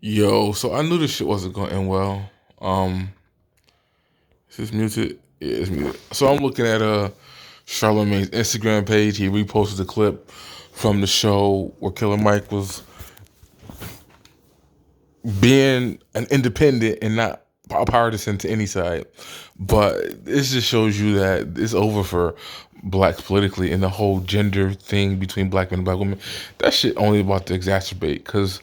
Yo, so I knew this shit wasn't going to end well. Is this muted? Yeah, it's muted. So I'm looking at Charlemagne's Instagram page. He reposted a clip from the show where Killer Mike was being an independent and not a partisan to any side. But this just shows you that it's over for blacks politically, and the whole gender thing between black men and black women. That shit only about to exacerbate because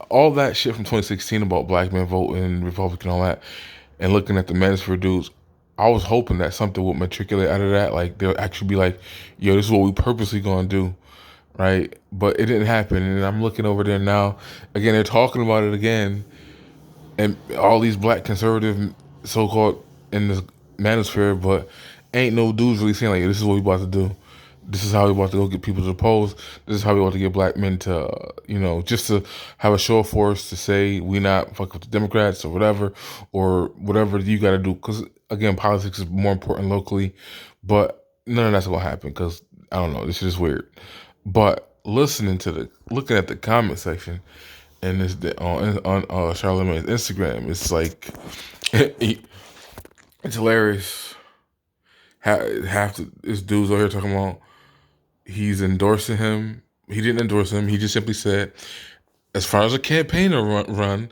all that shit from 2016 about black men voting Republican and all that, and looking at the manosphere dudes, I was hoping that something would matriculate out of that. Like they'll actually be like, "Yo, this is what we purposely gonna do," right? But it didn't happen, and I'm looking over there now. Again, they're talking about it again, and all these black conservative so-called in the manosphere, but ain't no dudes really saying like, "This is what we about to do. This is how we about to go get people to oppose. This is how we want to get black men to, just to have a show of force to say we not fuck with the Democrats or whatever you got to do." Because again, politics is more important locally, but none of that's gonna happen because I don't know. This is weird. But looking at the comment section and this on Charlemagne's Instagram, it's like it's hilarious. Half this dude's over here talking about he's endorsing him. He didn't endorse him. He just simply said, as far as a campaign to run,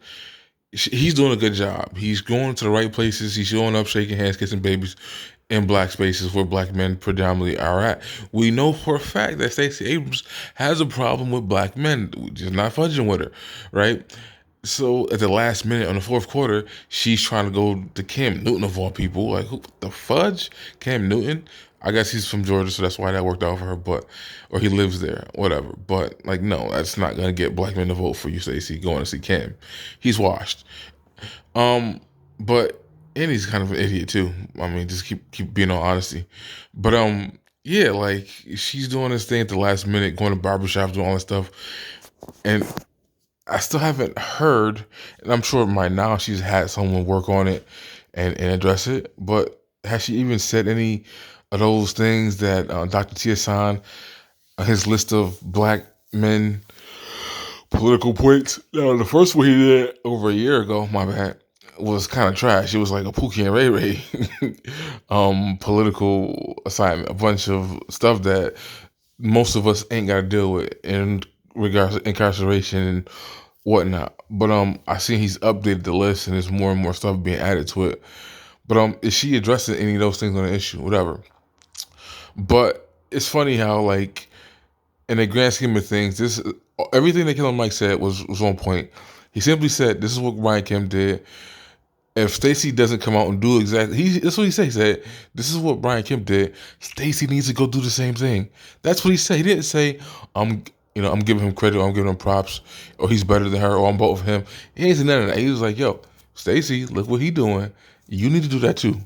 he's doing a good job. He's going to the right places. He's showing up, shaking hands, kissing babies in black spaces where black men predominantly are at. We know for a fact that Stacey Abrams has a problem with black men. We're just not fudging with her, right? So at the last minute on the fourth quarter, she's trying to go to Cam Newton of all people. Like, who the fudge? Cam Newton? I guess he's from Georgia, so that's why that worked out for her. Or he lives there, whatever. But like, no, that's not gonna get black men to vote for you, Stacey. Going to see Cam, he's washed. But and he's kind of an idiot too. I mean, just keep being on honesty. But yeah, like she's doing this thing at the last minute, going to barbershops, doing all that stuff, and I still haven't heard, and I'm sure by now she's had someone work on it and address it, but has she even said any of those things that Dr. Tiasan, his list of black men political points? The first one he did over a year ago, my bad, was kind of trash. It was like a Pookie and Ray Ray political assignment, a bunch of stuff that most of us ain't got to deal with in regards to incarceration and whatnot. But I see he's updated the list and there's more and more stuff being added to it. But is she addressing any of those things on the issue? Whatever. But it's funny how like in the grand scheme of things, this everything that Killer Mike said was on point. He simply said, "This is what Brian Kemp did. If Stacey doesn't come out and do exactly, that's what he said. He said, this is what Brian Kemp did. Stacey needs to go do the same thing." That's what he said. He didn't say, I'm giving him credit, or I'm giving him props, or he's better than her, or I'm both of him. He ain't said none of that. He was like, yo, Stacey, look what he doing. You need to do that too.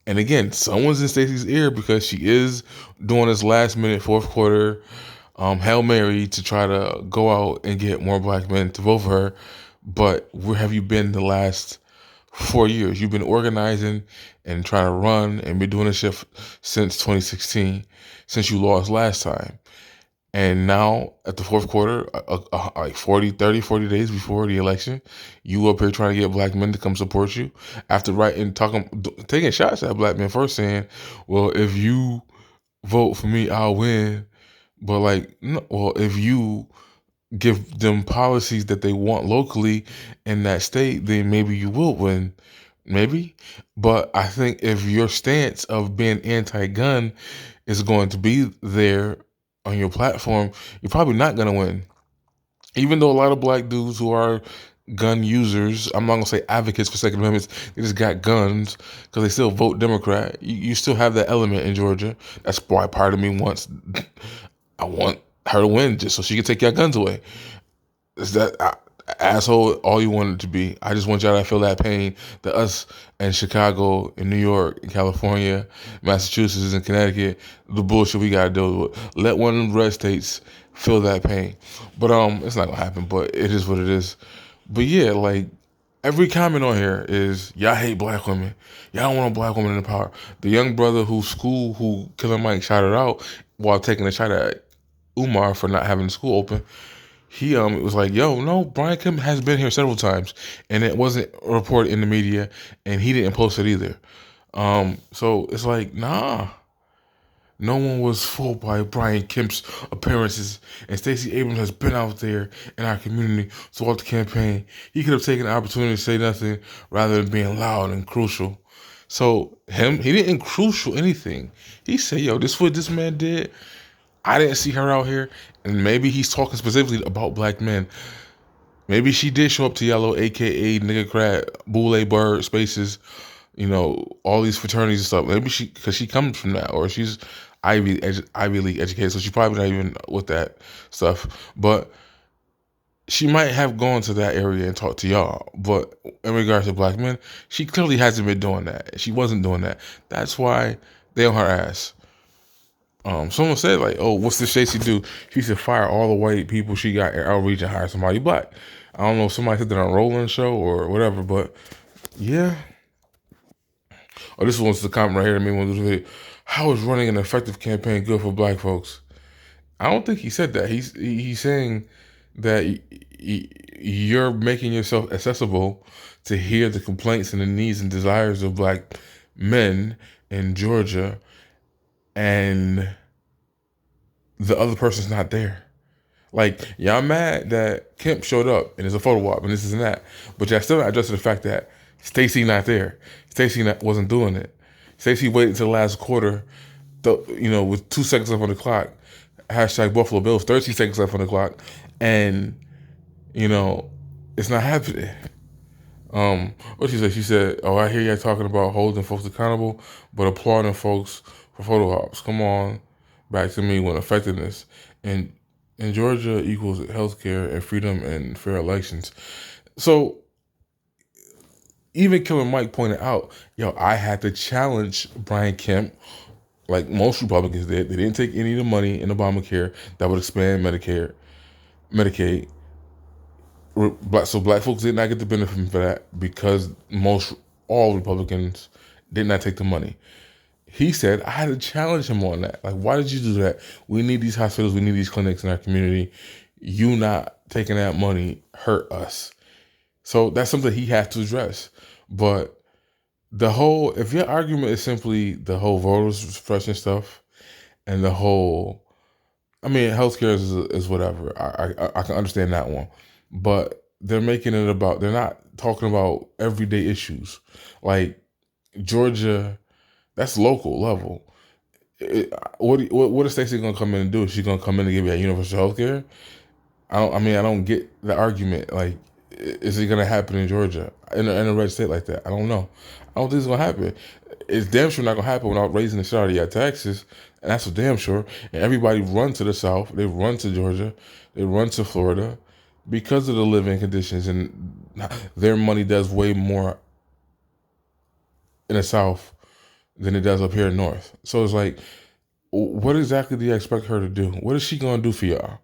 And again, someone's in Stacey's ear because she is doing this last minute fourth quarter Hail Mary to try to go out and get more black men to vote for her. But where have you been the last 4 years? You've been organizing and trying to run and been doing this shit since 2016, since you lost last time. And now at the fourth quarter, like 40 days before the election, you up here trying to get black men to come support you after taking shots at black men first, saying, well, if you vote for me, I'll win. But like, no, well, if you give them policies that they want locally in that state, then maybe you will win. Maybe. But I think if your stance of being anti-gun is going to be there on your platform, you're probably not going to win. Even though a lot of black dudes who are gun users, I'm not going to say advocates for Second Amendments, they just got guns because they still vote Democrat. You still have that element in Georgia. That's why part of me wants, I want her to win just so she can take your guns away. Is that asshole all you want it to be? I just want y'all to feel that pain that us in Chicago, in New York, in California, Massachusetts, and Connecticut, the bullshit we gotta deal with. Let one of the red states feel that pain. But it's not gonna happen, but it is what it is. But yeah, like every comment on here is y'all hate black women. Y'all don't want a black woman in the power. The young brother who Killer Mike shouted out while taking a shot at Umar for not having the school open, he was like, "Yo, no, Brian Kemp has been here several times, and it wasn't reported in the media, and he didn't post it either." So it's like, nah, no one was fooled by Brian Kemp's appearances, and Stacey Abrams has been out there in our community throughout the campaign. He could have taken the opportunity to say nothing rather than being loud and crucial. So he didn't crucial anything. He said, "Yo, this what this man did. I didn't see her out here." And maybe he's talking specifically about black men. Maybe she did show up to Yellow, aka Nigga Crat, Boule Bird Spaces, all these fraternities and stuff. Maybe because she comes from that, or she's Ivy League educated, so she probably not even with that stuff. But she might have gone to that area and talked to y'all. But in regards to black men, she clearly hasn't been doing that. She wasn't doing that. That's why they on her ass. Someone said like, "Oh, what's this Stacey do?" She said, "Fire all the white people she got in outreach and hire somebody black." I don't know if somebody said that on Roland show or whatever, but yeah. Oh, this one's the comment right here. Me want to do it. How is running an effective campaign good for black folks? I don't think he said that. He's saying that you're making yourself accessible to hear the complaints and the needs and desires of black men in Georgia, and the other person's not there. Like, y'all mad that Kemp showed up and there's a photo op and this is and that, but y'all still not addressing the fact that Stacey not there. Stacey wasn't doing it. Stacey waited until the last quarter, with 2 seconds left on the clock. Hashtag Buffalo Bills, 13 seconds left on the clock, and it's not happening. What she said? She said, "Oh, I hear y'all talking about holding folks accountable, but applauding folks for photo ops. Come on, back to me when effectiveness and in Georgia equals healthcare and freedom and fair elections." So even Killer Mike pointed out, "Yo, I had to challenge Brian Kemp, like most Republicans did. They didn't take any of the money in Obamacare that would expand Medicaid. So black folks did not get the benefit for that because all Republicans did not take the money." He said, "I had to challenge him on that. Like, why did you do that? We need these hospitals. We need these clinics in our community. You not taking that money hurt us." So that's something he has to address. But if your argument is simply the whole voter suppression stuff and the whole, I mean, healthcare is whatever. I can understand that one. But they're not talking about everyday issues. Like Georgia, that's local level. What is Stacey gonna come in and do? Is she gonna come in and give you universal health care? I don't get the argument. Like, is it gonna happen in Georgia in a red state like that? I don't know. I don't think it's gonna happen. It's damn sure not gonna happen without raising the shit out of your taxes, and that's for damn sure. And everybody run to the South. They run to Georgia. They run to Florida because of the living conditions, and their money does way more in the South than it does up here in North. So it's like, what exactly do you expect her to do? What is she gonna do for y'all?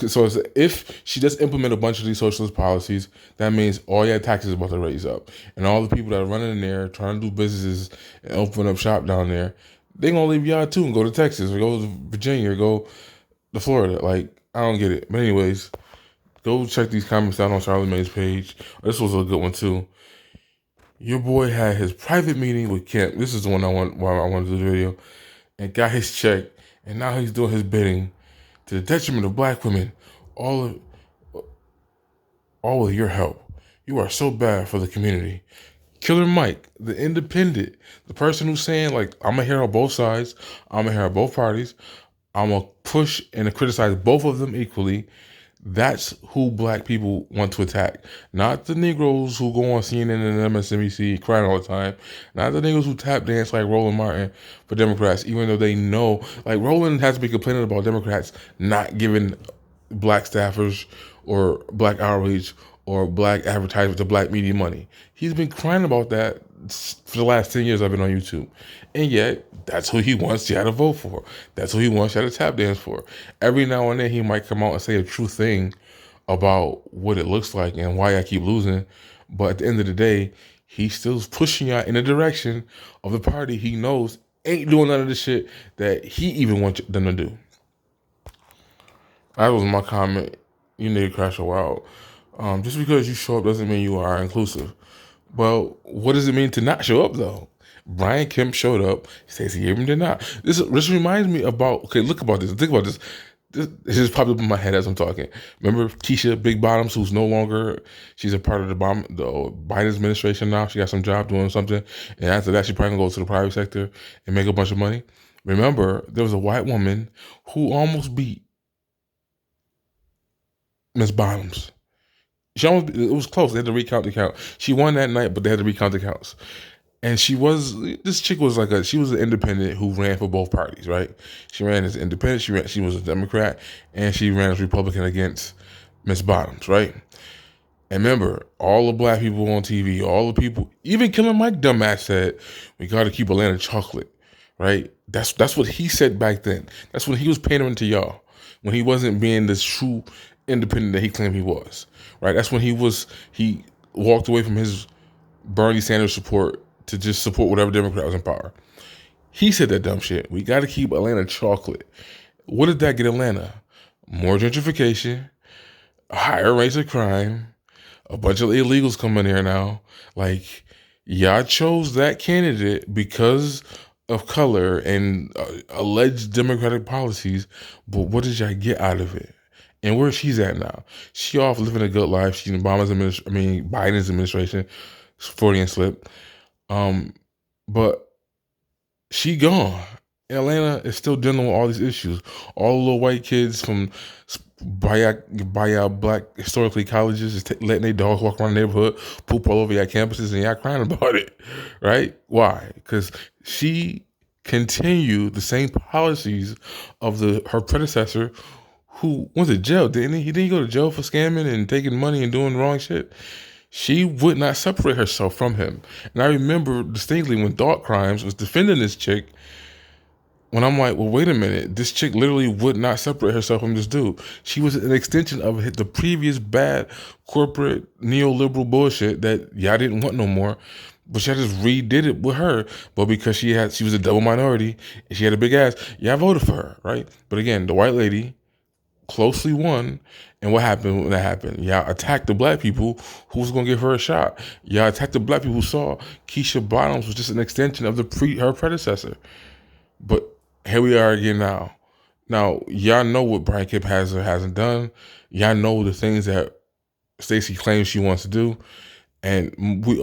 So if she does implement a bunch of these socialist policies, that means all your taxes are about to raise up, and all the people that are running in there trying to do businesses and open up shop down there, they gonna leave y'all too and go to Texas or go to Virginia or go to Florida. Like, I don't get it. But anyways, go check these comments out on Charlemagne's page. This was a good one too. Your boy had his private meeting with Kemp. This is the one why I wanted to do the video, and got his check, and now he's doing his bidding to the detriment of black women. All with your help. You are so bad for the community. Killer Mike, the independent, the person who's saying, like, I'm gonna hear on both sides, I'm gonna hear on both parties, I'm gonna push and criticize both of them equally. That's who black people want to attack. Not the Negroes who go on CNN and MSNBC crying all the time. Not the Negroes who tap dance like Roland Martin for Democrats, even though they know, like, Roland has been complaining about Democrats not giving black staffers or black outreach or black advertisers to black media money. He's been crying about that for the last 10 years I've been on YouTube. And yet, that's who he wants y'all to vote for. That's who he wants y'all to tap dance for. Every now and then, he might come out and say a true thing about what it looks like and why I keep losing. But at the end of the day, he's still pushing y'all in the direction of the party he knows ain't doing none of the shit that he even wants them to do. That was my comment. you need to crash your out. Just because you show up doesn't mean you are inclusive. Well, what does it mean to not show up though? Brian Kemp showed up. Stacey Abrams did not. This reminds me about. Okay, look about this. Think about this. This just popped up in my head as I'm talking. Remember Keisha Big Bottoms, who's no longer. She's a part of the Biden administration now. She got some job doing something, and after that, she probably gonna go to the private sector and make a bunch of money. Remember, there was a white woman who almost beat Miss Bottoms. It was close. They had to recount the count. She won that night, but they had to recount the counts. And this chick was she was an independent who ran for both parties, right? She ran as independent, she was a Democrat, and she ran as Republican against Miss Bottoms, right? And remember, all the black people on TV, all the people, even Killer Mike dumbass said, we gotta keep Atlanta chocolate, right? That's what he said back then. That's when he was pandering to y'all, when he wasn't being this true independent that he claimed he was, right? That's when he walked away from his Bernie Sanders support to just support whatever Democrat was in power. He said that dumb shit. We got to keep Atlanta chocolate. What did that get Atlanta? More gentrification, higher rates of crime, a bunch of illegals coming here now. Like, y'all chose that candidate because of color and alleged Democratic policies, but what did y'all get out of it? And where she's at now? She off living a good life. She's in Biden's administration, Freudian slip. But she gone. Atlanta is still dealing with all these issues. All the little white kids from by black historically colleges is letting their dogs walk around the neighborhood, poop all over your campuses, and y'all crying about it, right? Why? Because she continued the same policies of her predecessor, who went to jail, didn't he? He didn't go to jail for scamming and taking money and doing wrong shit. She would not separate herself from him. And I remember distinctly when Thought Crimes was defending this chick, when I'm like, well, wait a minute, this chick literally would not separate herself from this dude. She was an extension of the previous bad corporate neoliberal bullshit that y'all didn't want no more, but y'all just redid it with her. But because she was a double minority and she had a big ass, y'all voted for her, right? But again, the white lady closely won. And what happened when that happened? Y'all attacked the black people who was going to give her a shot. Y'all attacked the black people who saw Keisha Bottoms was just an extension of her predecessor. But here we are again now. Now, y'all know what Brian Kemp has or hasn't done. Y'all know the things that Stacey claims she wants to do. And we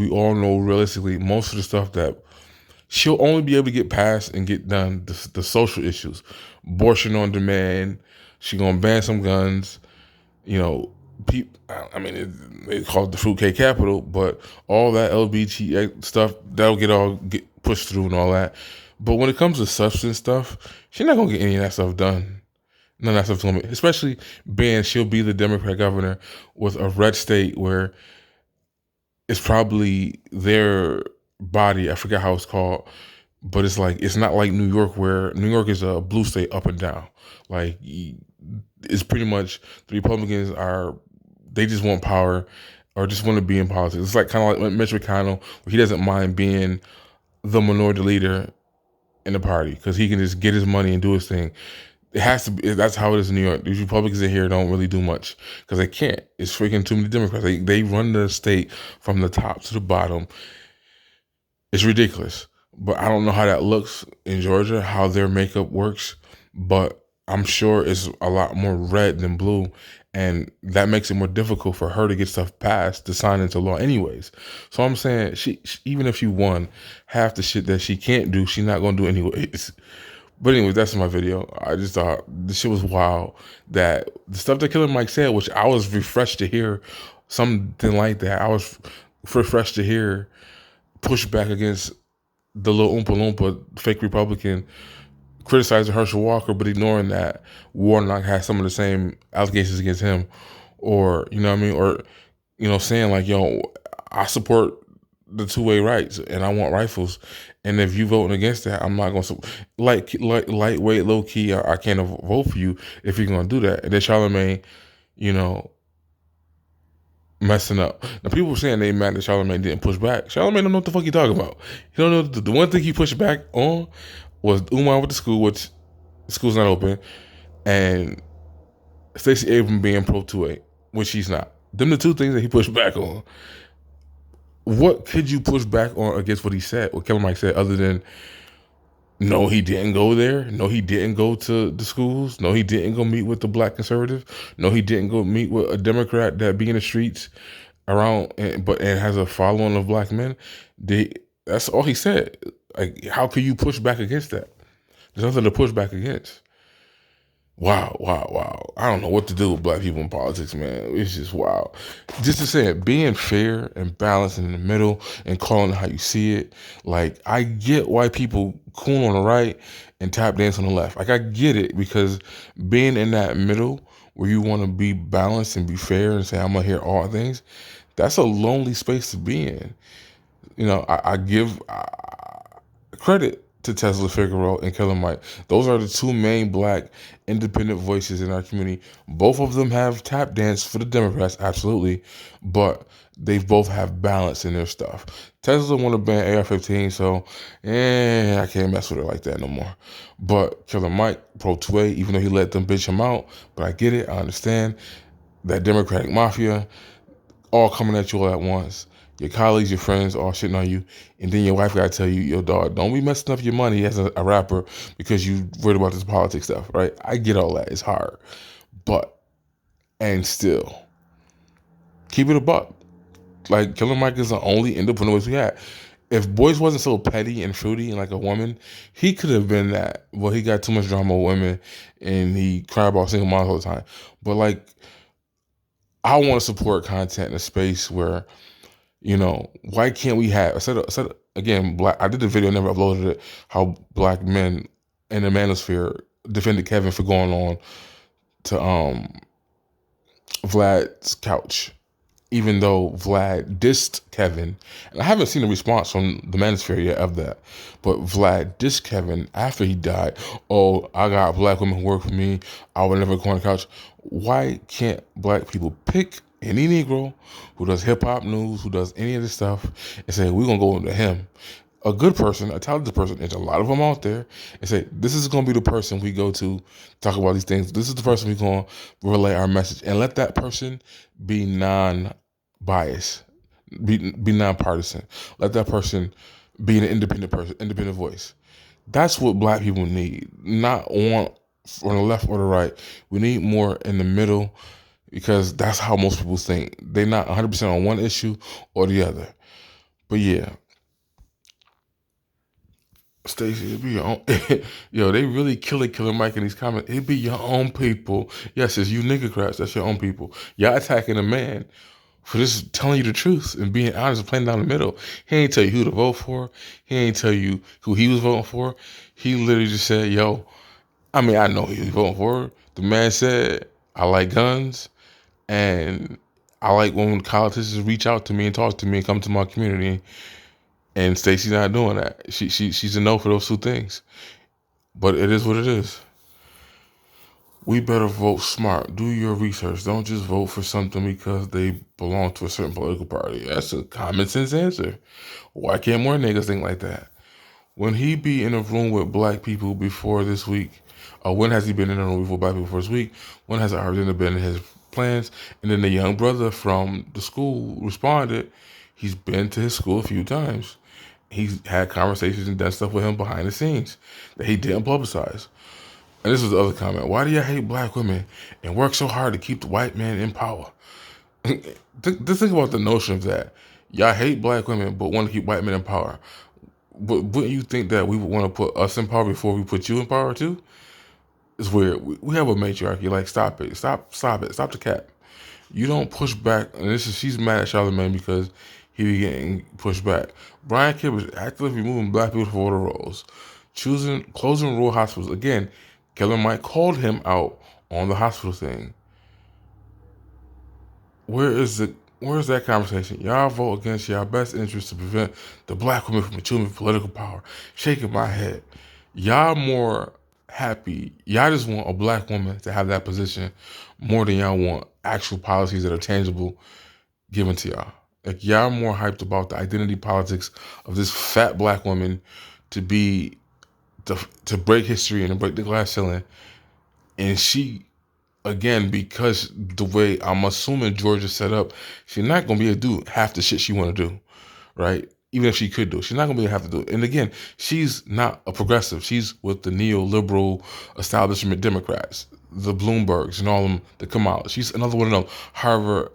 all know realistically most of the stuff that she'll only be able to get past and get done, the social issues. Abortion on demand. She gonna ban some guns. You know, they call it the fruitcake capital, but all that LGBT stuff, that'll get pushed through and all that. But when it comes to substance stuff, she's not gonna get any of that stuff done. None of that stuff's gonna be, especially being she'll be the Democrat governor with a red state where it's probably their body. I forget how it's called, but it's not like New York, where New York is a blue state up and down. Like, it's pretty much the Republicans they just want power or just want to be in politics. It's like kind of like Mitch McConnell, where he doesn't mind being the minority leader in the party because he can just get his money and do his thing. It has to be. That's how it is in New York. These Republicans in here don't really do much because they can't. It's freaking too many Democrats. They run the state from the top to the bottom. It's ridiculous. But I don't know how that looks in Georgia, how their makeup works. But I'm sure it's a lot more red than blue. And that makes it more difficult for her to get stuff passed to sign into law anyways. So I'm saying she even if she won, half the shit that she can't do, she's not going to do anyways. But anyways, that's my video. I just thought this shit was wild. That the stuff that Killer Mike said, which I was refreshed to hear something like that. I was refreshed to hear pushback against the little Oompa Loompa fake Republican criticizing Herschel Walker, but ignoring that Warnock has some of the same allegations against him, or you know what I mean, or saying like, yo, I support the two-way rights and I want rifles, and if you voting against that, I'm not going to lightweight, low key. I can't vote for you if you're going to do that. And then Charlemagne, messing up. Now people were saying they mad that Charlemagne didn't push back. Charlemagne don't know what the fuck he talking about. He don't know the one thing he pushed back on was Umar with the school, which the school's not open, and Stacey Abrams being pro 2A, which she's not. Them the two things that he pushed back on. What could you push back on against what he said, what Kevin Mike said, other than no, he didn't go there. No, he didn't go to the schools. No, he didn't go meet with the black conservative. No, he didn't go meet with a Democrat that be in the streets around, and has a following of black men. That's all he said. Like, how can you push back against that? There's nothing to push back against. Wow, wow, wow. I don't know what to do with black people in politics, man. It's just wow. Just to say it, being fair and balanced in the middle and calling it how you see it. Like, I get why people coon on the right and tap dance on the left. Like, I get it, because being in that middle where you want to be balanced and be fair and say, I'm going to hear all things, that's a lonely space to be in. You know, I give credit to Tesla Figaro and Killer Mike. Those are the two main black independent voices in our community. Both of them have tap dance for the Democrats, absolutely, but they both have balance in their stuff. Tesla want to ban AR-15, so I can't mess with her like that no more. But Killer Mike, pro 2A, even though he let them bitch him out, but I get it, I understand. That Democratic mafia, all coming at you all at once. Your colleagues, your friends, all shitting on you. And then your wife got to tell you, yo, dog, don't be messing up your money as a rapper because you worried about this politics stuff, right? I get all that. It's hard. But, and still, keep it a buck. Like, Killer Mike is the only independent voice we had. If Boyce wasn't so petty and fruity and like a woman, he could have been that. Well, he got too much drama with women and he cried about single moms all the time. But, like, I want to support content in a space where, you know, why can't we have? I said again, black. I did the video, never uploaded it. How black men in the manosphere defended Kevin for going on to Vlad's couch, even though Vlad dissed Kevin. And I haven't seen a response from the manosphere yet of that. But Vlad dissed Kevin after he died. Oh, I got black women who work for me. I would never go on the couch. Why can't black people pick any Negro who does hip hop news, who does any of this stuff, and say, we're going to go into him? A good person, a talented person, there's a lot of them out there, and say, this is going to be the person we go to talk about these things. This is the person we're going to relay our message. And let that person be non-biased, be non-partisan. Let that person be an independent person, independent voice. That's what black people need. Not want on the left or the right. We need more in the middle, because that's how most people think. They're not 100% on one issue or the other. But yeah, Stacey, it be your own. Yo, they really Killer Mike in these comments. It be your own people. Yes, it's you niggercrats. That's your own people. Y'all attacking a man for just telling you the truth and being honest and playing down the middle. He ain't tell you who to vote for. He ain't tell you who he was voting for. He literally just said, yo, I mean, I know who he was voting for. The man said, I like guns, and I like when politicians reach out to me and talk to me and come to my community. And Stacey's not doing that. She's a no for those two things. But it is what it is. We better vote smart. Do your research. Don't just vote for something because they belong to a certain political party. That's a common sense answer. Why can't more niggas think like that? When he be in a room with black people before this week, when has he been in a room with black people before this week? When has our dinner been in his plans? And then the young brother from the school responded, he's been to his school a few times. He's had conversations and done stuff with him behind the scenes that he didn't publicize. And this was the other comment. Why do you hate black women and work so hard to keep the white man in power? Just think about the notion of that. Y'all hate black women but want to keep white men in power. But wouldn't you think that we would want to put us in power before we put you in power too? It's weird. We have a matriarchy. Like, stop it. Stop it. Stop the cap. You don't push back. And she's mad at Charlemagne because he be getting pushed back. Brian Kemp is actively removing black people from voter rolls, closing rural hospitals. Again, Killer Mike called him out on the hospital thing. Where's that conversation? Y'all vote against y'all best interest to prevent the black women from achieving political power. Shaking my head. Y'all more happy. Y'all just want a black woman to have that position more than y'all want actual policies that are tangible given to y'all. Like, y'all more hyped about the identity politics of this fat black woman to break history and to break the glass ceiling, and she again, because the way I'm assuming Georgia's set up, she's not gonna be able to do half the shit she want to do, right? Even if she could do, she's not gonna be able to have to do it. And again, she's not a progressive. She's with the neoliberal establishment Democrats, the Bloombergs, and all them that come out. She's another one of them. Harvard,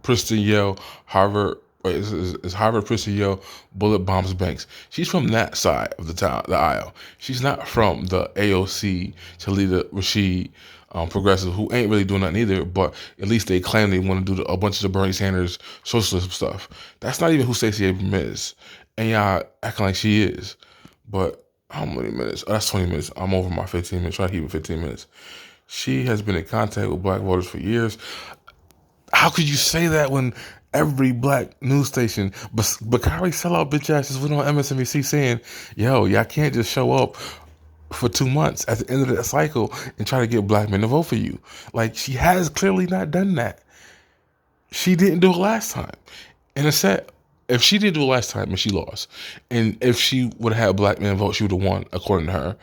Princeton, Yale, Harvard. Wait, is Harvard, Princeton, Yale, bullet bombs banks. She's from that side of the aisle. She's not from the AOC, Talita Rashid, progressive, who ain't really doing nothing either, but at least they claim they want to do a bunch of the Bernie Sanders socialism stuff. That's not even who Stacey Abrams is. And y'all acting like she is. But how many minutes? Oh, that's 20 minutes. I'm over my 15 minutes. Try to keep it 15 minutes. She has been in contact with black voters for years. How could you say that when every black news station, Bakari sellout bitch asses went on MSNBC saying, yo, y'all can't just show up for 2 months at the end of that cycle and try to get black men to vote for you. Like, she has clearly not done that. She didn't do it last time. And it's sad. If she didn't do it last time and she lost, and if she would have had black men vote, she would have won, according to her,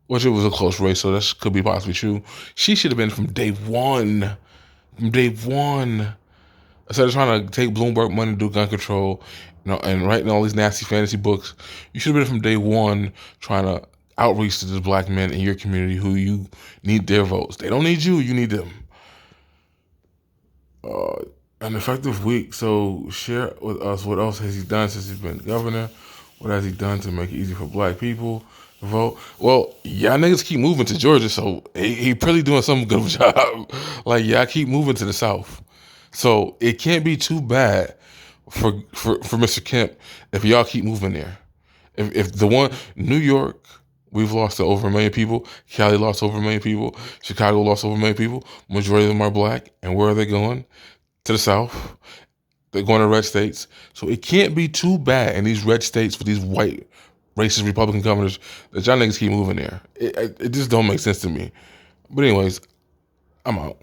which it was a close race, so that could be possibly true. She should have been from day one. From day one. Instead of trying to take Bloomberg money to do gun control, and writing all these nasty fantasy books, you should have been from day one trying to outreach to the black men in your community who you need their votes. They don't need you, you need them. An effective week. So share with us what else has he done since he's been governor. What has he done to make it easy for black people to vote? Well, y'all niggas keep moving to Georgia, so he really doing some good job. Like, y'all keep moving to the South. So it can't be too bad for Mr. Kemp if y'all keep moving there. If the one, New York, we've lost to over 1 million people. Cali lost over 1 million people. Chicago lost over 1 million people. Majority of them are black. And where are they going? To the South. They're going to red states. So it can't be too bad in these red states with these white racist Republican governors that y'all niggas keep moving there. It just don't make sense to me. But anyways, I'm out.